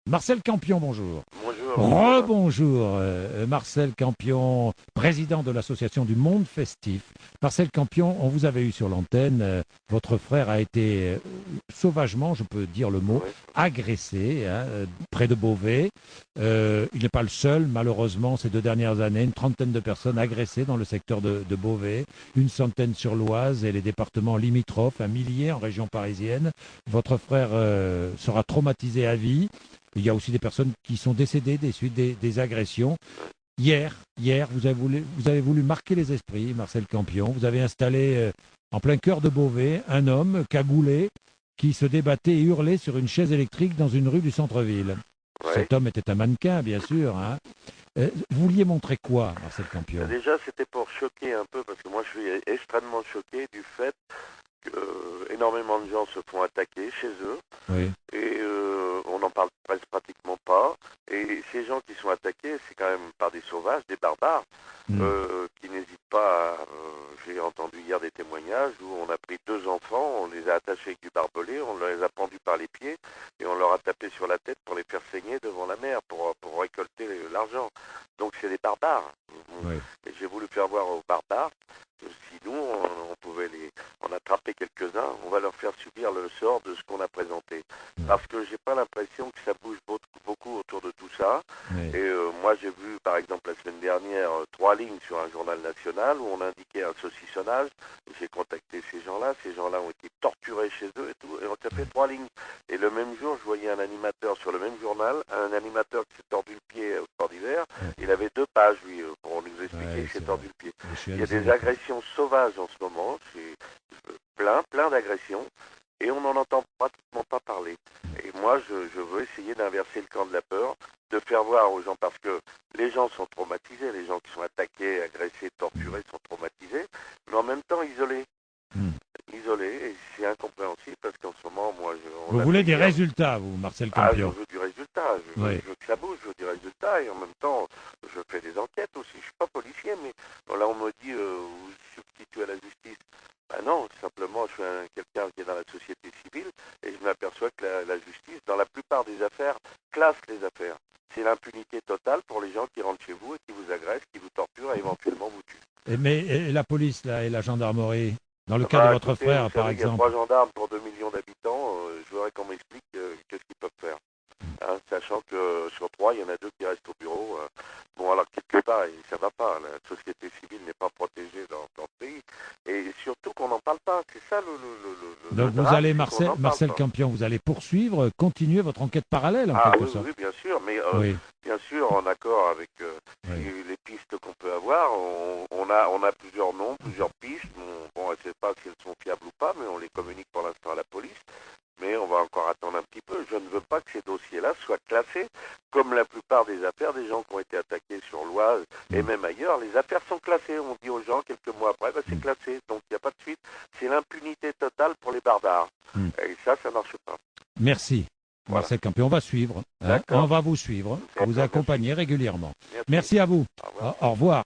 Marcel Campion, bonjour. Bonjour. Rebonjour, Marcel Campion, président de l'association du Monde Festif. Marcel Campion, on vous avait eu sur l'antenne. Votre frère a été sauvagement, je peux dire le mot, Oui. agressé près de Beauvais. Il n'est pas le seul, malheureusement, ces 2 dernières années. Une trentaine de personnes agressées dans le secteur de Beauvais, une centaine sur l'Oise et les départements limitrophes, un millier en région parisienne. Votre frère sera traumatisé à vie. Il y a aussi des personnes qui sont décédées des suites des agressions. Hier, vous avez voulu marquer les esprits, Marcel Campion. Vous avez installé en plein cœur de Beauvais un homme cagoulé qui se débattait et hurlait sur une chaise électrique dans une rue du centre-ville. Oui. Cet homme était un mannequin, bien sûr. Vous vouliez montrer quoi, Marcel Campion? Déjà, c'était pour choquer un peu, parce que moi, je suis extrêmement choqué du fait que énormément de gens se font attaquer chez eux, Oui. et on n'en parle presque pratiquement pas. Et ces gens qui sont attaqués, c'est quand même par des sauvages, des barbares, qui n'hésitent pas à... j'ai entendu hier des témoignages où on a pris 2 enfants, on les a attachés avec du barbelé, on les a pendus par les pieds, et on leur a tapé sur la tête pour les faire saigner devant la mer, pour récolter l'argent. Donc c'est des barbares. Oui. Et j'ai voulu faire voir aux barbares que si nous, on pouvait en attraper quelques-uns, on va leur faire subir le sort de ce qu'on a présenté. Parce que j'ai pas l'impression que ça bouge beaucoup autour de tout ça. Oui. Et moi, j'ai vu, par exemple, la semaine dernière, 3 lignes sur un journal national où on indiquait un saucissonnage. J'ai contacté ces gens-là ont été torturés chez eux et tout, et on a fait 3 lignes. Et le même jour, je voyais un animateur sur le même journal, un animateur qui s'est tordu le pied au sport d'hiver. Il avait 2 pages, lui, pour nous expliquer qu'il s'est tordu le pied. Il y a des agressions sauvages en ce moment, c'est plein d'agressions, et on n'en entend pratiquement pas parler. Et moi, je veux essayer d'inverser le camp de la peur, de faire voir aux gens, parce que les gens sont traumatisés, les gens qui sont attaqués, agressés, torturés sont traumatisés, mais en même temps isolés. Isolés, et c'est incompréhensible, parce qu'en ce moment, moi... Vous voulez des résultats, vous, Marcel Ah, je Campion? veux du résultat, je veux que ça bouge, je veux du résultat, et en même temps, je fais des enquêtes aussi. Je suis pas policier, mais bon, là, on me dit, vous substituez à la justice. Ben non, simplement, je suis quelqu'un qui est dans la société civile, et je m'aperçois que la justice, dans la plupart des affaires, classe les affaires. C'est l'impunité totale pour les gens qui rentrent chez vous et qui vous agressent, qui vous torturent et éventuellement vous tuent. Mais la police là, et la gendarmerie, dans le cas de votre Écoutez, vous frère, par savez, il y a exemple? 3 gendarmes pour 2 millions d'habitants, je voudrais qu'on m'explique qu'est-ce qu'ils peuvent faire. Sachant que sur 3, il y en a 2 qui restent au bureau. Bon, alors quelque part, ça va pas. La société civile n'est pas protégée dans le pays. Et surtout qu'on n'en parle pas. C'est ça le Donc vous drame, allez, c'est qu'on n'en parle Marcel pas. Campion, vous allez poursuivre, continuer votre enquête parallèle en Ah quelque oui, sorte. oui, bien sûr. Mais Oui, bien sûr, en accord avec oui. les pistes qu'on peut avoir, on a plusieurs noms, plusieurs pistes. Bon, on ne sait pas si elles sont fiables ou pas, mais on les communique pour l'instant à la police. Mais on va encore attendre un petit peu. Je ne veux pas que ces dossiers-là soient classés, comme la plupart des affaires des gens qui ont été attaqués sur l'Oise et même ailleurs. Les affaires sont classées. On dit aux gens quelques mois après, c'est classé, donc il n'y a pas de suite. C'est l'impunité totale pour les barbares. Et ça ne marche pas. Merci, Voilà. Marcel Campion. On va suivre. On D'accord. va vous suivre, vous D'accord, accompagner régulièrement. Merci. Merci à vous. Au revoir. Au revoir.